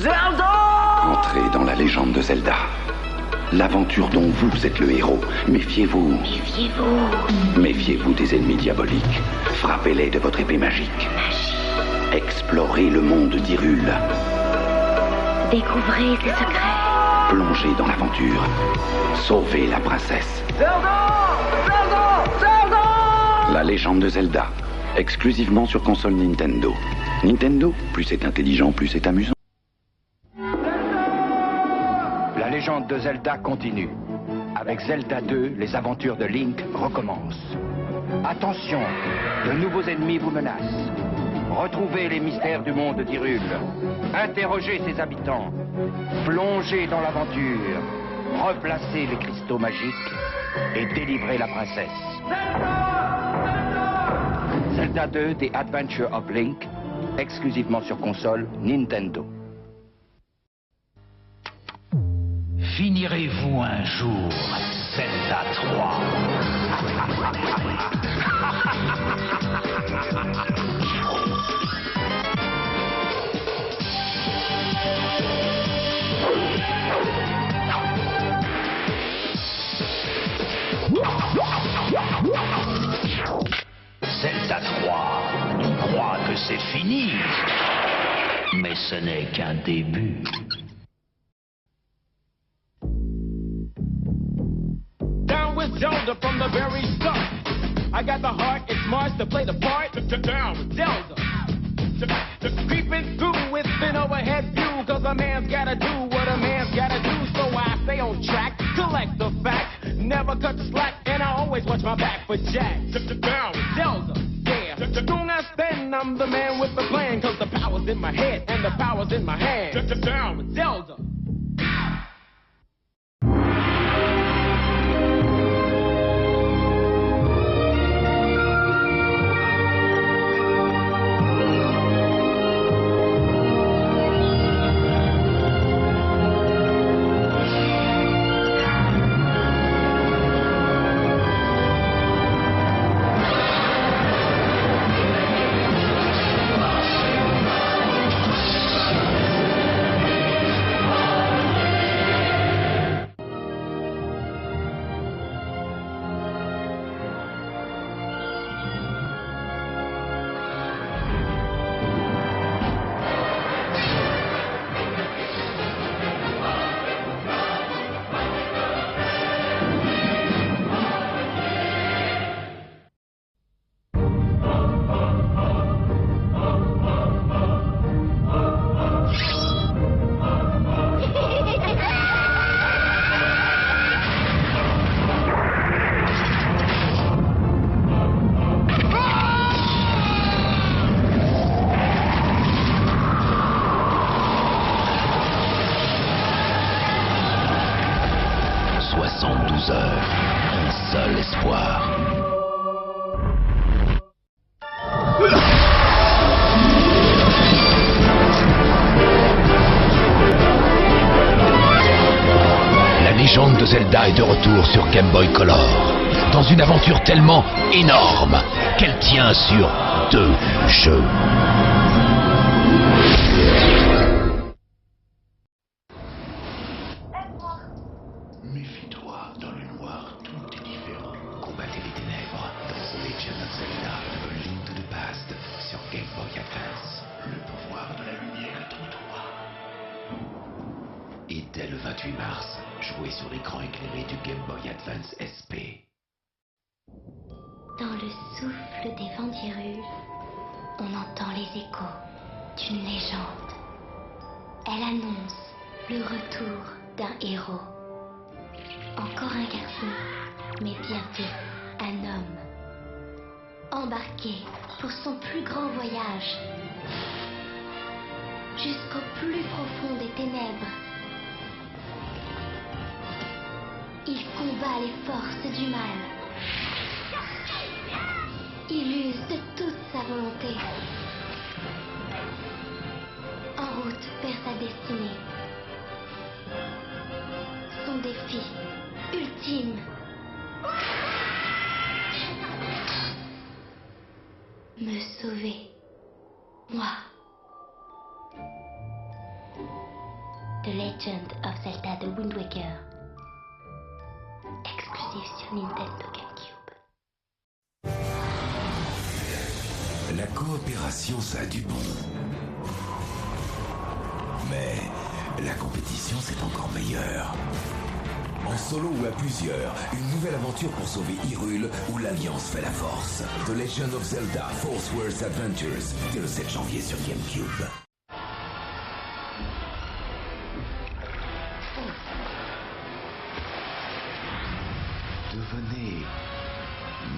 Zelda! Entrez dans la légende de Zelda. L'aventure dont vous êtes le héros. Méfiez-vous. Méfiez-vous. Méfiez-vous des ennemis diaboliques. Frappez-les de votre épée magique. Explorez le monde d'Hyrule. Découvrez ses secrets. Plongez dans l'aventure. Sauvez la princesse. Zelda! Zelda! Zelda! La légende de Zelda. Exclusivement sur console Nintendo. Nintendo, plus c'est intelligent, plus c'est amusant. La légende de Zelda continue. Avec Zelda 2, les aventures de Link recommencent. Attention, de nouveaux ennemis vous menacent. Retrouvez les mystères du monde d'Hyrule. Interrogez ses habitants. Plongez dans l'aventure. Replacez les cristaux magiques et délivrez la princesse. Zelda 2, The Adventure of Link, exclusivement sur console Nintendo. Finirez-vous un jour Zelda 3? Zelda 3, on croit que c'est fini, mais ce n'est qu'un début. Down with Zelda from the very start. I got the heart, it's Mars to play the part. Down with Zelda. Creeping through with an overhead view, cause a man's gotta do what a man's gotta do. So I stay on track, collect the facts, never cut the slack, and I always watch my back for Jack. Down with Zelda, yeah. Don't understand, I'm the man with the plan, cause the power's in my head and the power's in my hand. Down with Zelda. Un seul espoir. La légende de Zelda est de retour sur Game Boy Color, dans une aventure tellement énorme qu'elle tient sur 2 jeux. Méfie-toi, dans le noir, tout est différent. Combattez les ténèbres dans The Legend of Zelda, A Link to the Past, sur Game Boy Advance. Le pouvoir de la lumière est en toi. Et dès le 28 mars, jouez sur l'écran éclairé du Game Boy Advance SP. Dans le souffle des vents d'Hyrule, on entend les échos d'une légende. Elle annonce le retour d'un héros. Encore un garçon, mais bientôt un homme. Embarqué pour son plus grand voyage, jusqu'au plus profond des ténèbres. Il combat les forces du mal. Il use de toute sa volonté. En route vers sa destinée. Son défi ultime. Me sauver. Moi. The Legend of Zelda The Wind Waker. Exclusif sur Nintendo GameCube. La coopération, ça a du bon. Mais la compétition, c'est encore meilleur. En solo ou à plusieurs, une nouvelle aventure pour sauver Hyrule où l'Alliance fait la force. The Legend of Zelda Force Wars Adventures, dès le 7 janvier sur GameCube. Devenez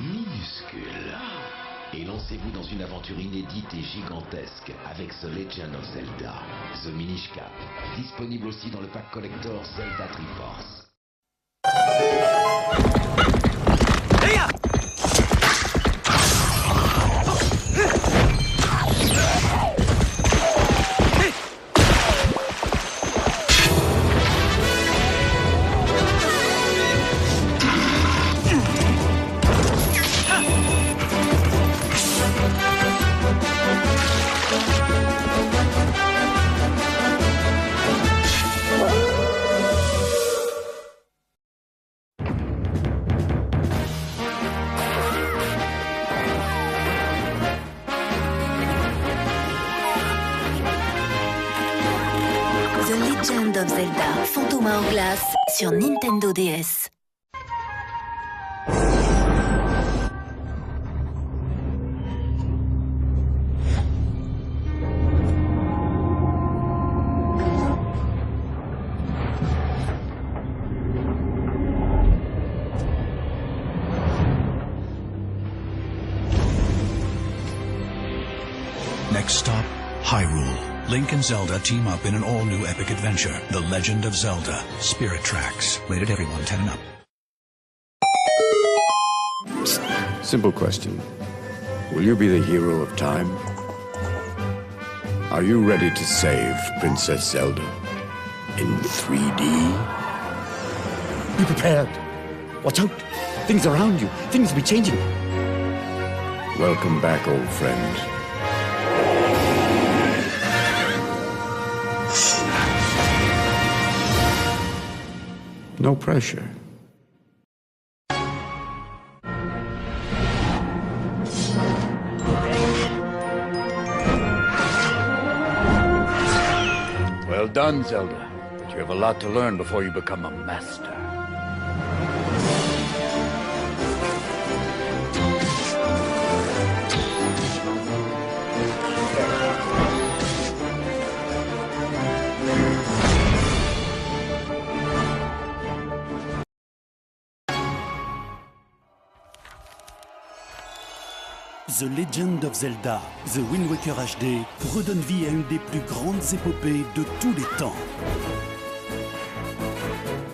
minuscule et lancez-vous dans une aventure inédite et gigantesque avec The Legend of Zelda, The Minish Cap, disponible aussi dans le pack collector Zelda Triforce. The Legend of Zelda, Fantôme en glace sur Nintendo DS. Next stop, Hyrule. Link and Zelda team up in an all-new epic adventure, The Legend of Zelda, Spirit Tracks. Rated everyone 10 and up. Simple question. Will you be the hero of time? Are you ready to save Princess Zelda in 3D? Be prepared. Watch out. Things around you. Things will be changing. Welcome back, old friend. No pressure. Well done, Zelda. But you have a lot to learn before you become a master. The Legend of Zelda, The Wind Waker HD redonne vie à une des plus grandes épopées de tous les temps.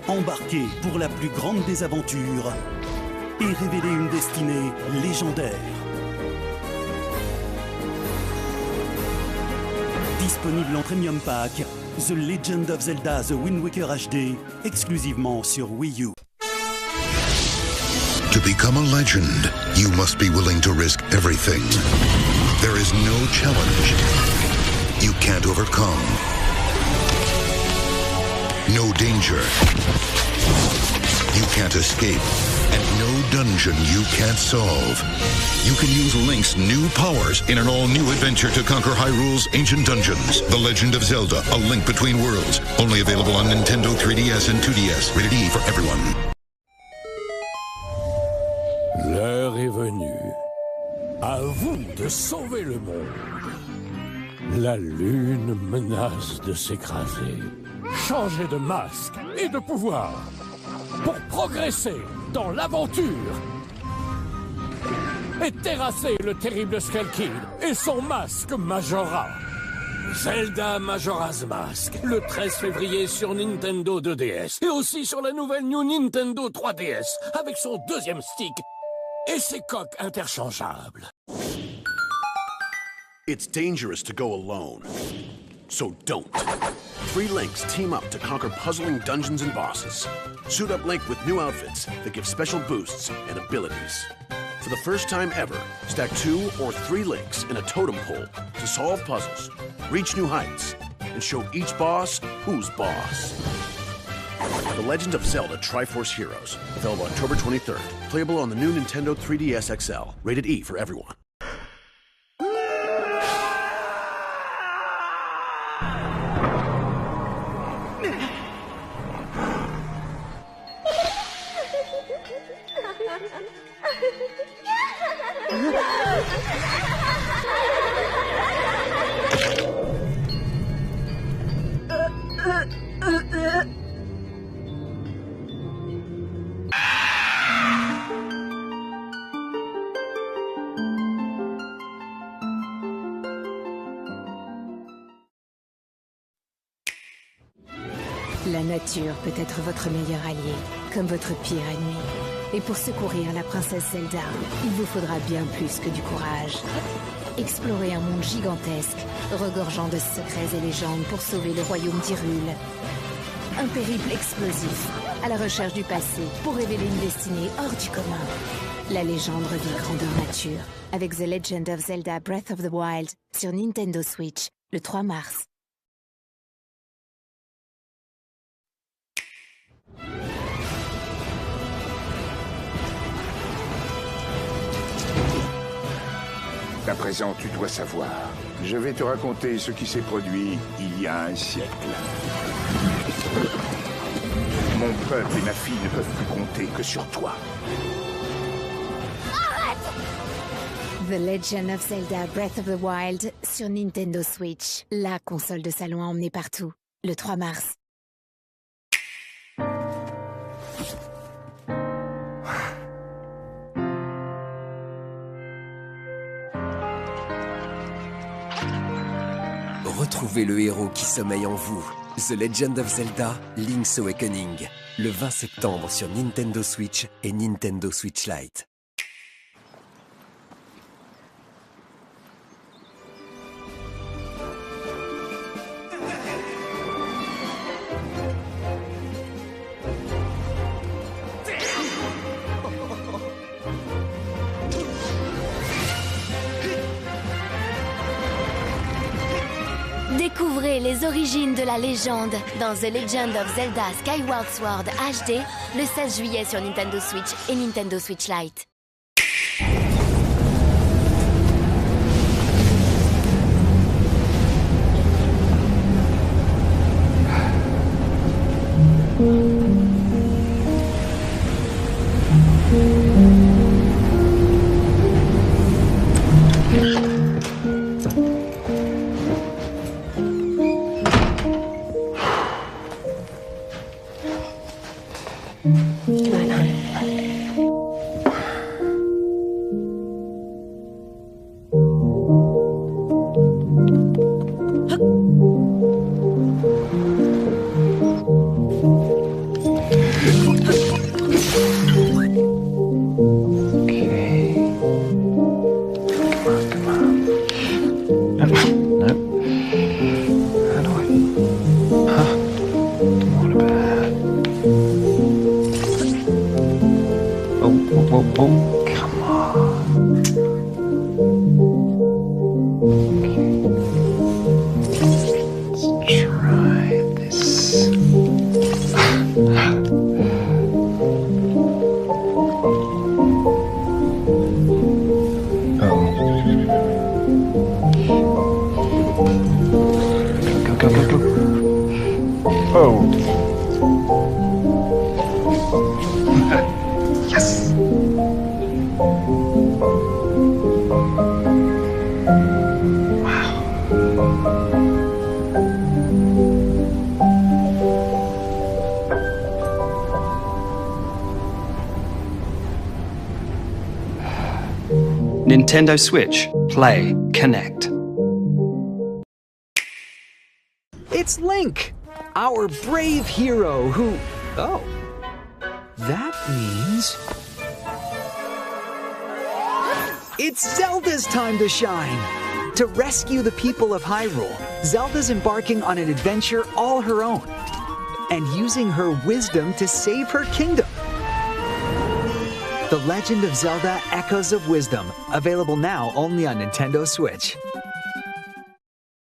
Embarquez pour la plus grande des aventures et révéler une destinée légendaire. Disponible en Premium Pack, The Legend of Zelda The Wind Waker HD, exclusivement sur Wii U. To become a legend, you must be willing to risk everything. There is no challenge you can't overcome. No danger you can't escape. And no dungeon you can't solve. You can use Link's new powers in an all-new adventure to conquer Hyrule's ancient dungeons. The Legend of Zelda, A Link Between Worlds. Only available on Nintendo 3DS and 2DS. Rated E for everyone. L'heure est venue. À vous de sauver le monde. La lune menace de s'écraser. Changez de masque et de pouvoir pour progresser dans l'aventure et terrasser le terrible Skull Kid et son masque Majora. Zelda Majora's Mask, le 13 février sur Nintendo 2DS et aussi sur la nouvelle New Nintendo 3DS avec son deuxième stick et ses coques interchangeables. It's dangerous to go alone, so don't. 3 Links team up to conquer puzzling dungeons and bosses. Suit up Link with new outfits that give special boosts and abilities. For the first time ever, stack 2 or 3 Links in a totem pole to solve puzzles, reach new heights, and show each boss who's boss. The Legend of Zelda Triforce Heroes. Available October 23rd. Playable on the new Nintendo 3DS XL. Rated E for everyone. La nature peut être votre meilleur allié, comme votre pire ennemi. Et pour secourir la princesse Zelda, il vous faudra bien plus que du courage. Explorez un monde gigantesque, regorgeant de secrets et légendes pour sauver le royaume d'Hyrule. Un périple explosif, à la recherche du passé, pour révéler une destinée hors du commun. La légende revit grandeur nature, avec The Legend of Zelda Breath of the Wild sur Nintendo Switch, le 3 mars. À présent, tu dois savoir. Je vais te raconter ce qui s'est produit il y a un siècle. Mon peuple et ma fille ne peuvent plus compter que sur toi. The Legend of Zelda Breath of the Wild sur Nintendo Switch, la console de salon à emmener partout, le 3 mars. Retrouvez le héros qui sommeille en vous. The Legend of Zelda Link's Awakening, le 20 septembre sur Nintendo Switch et Nintendo Switch Lite. Découvrez les origines de la légende dans The Legend of Zelda Skyward Sword HD le 16 juillet sur Nintendo Switch et Nintendo Switch Lite. Yes! Nintendo Switch. Play. Connect. It's Link, our brave hero who... Oh. That means... It's Zelda's time to shine! To rescue the people of Hyrule, Zelda's embarking on an adventure all her own, and using her wisdom to save her kingdom. The Legend of Zelda Echoes of Wisdom, available now only on Nintendo Switch.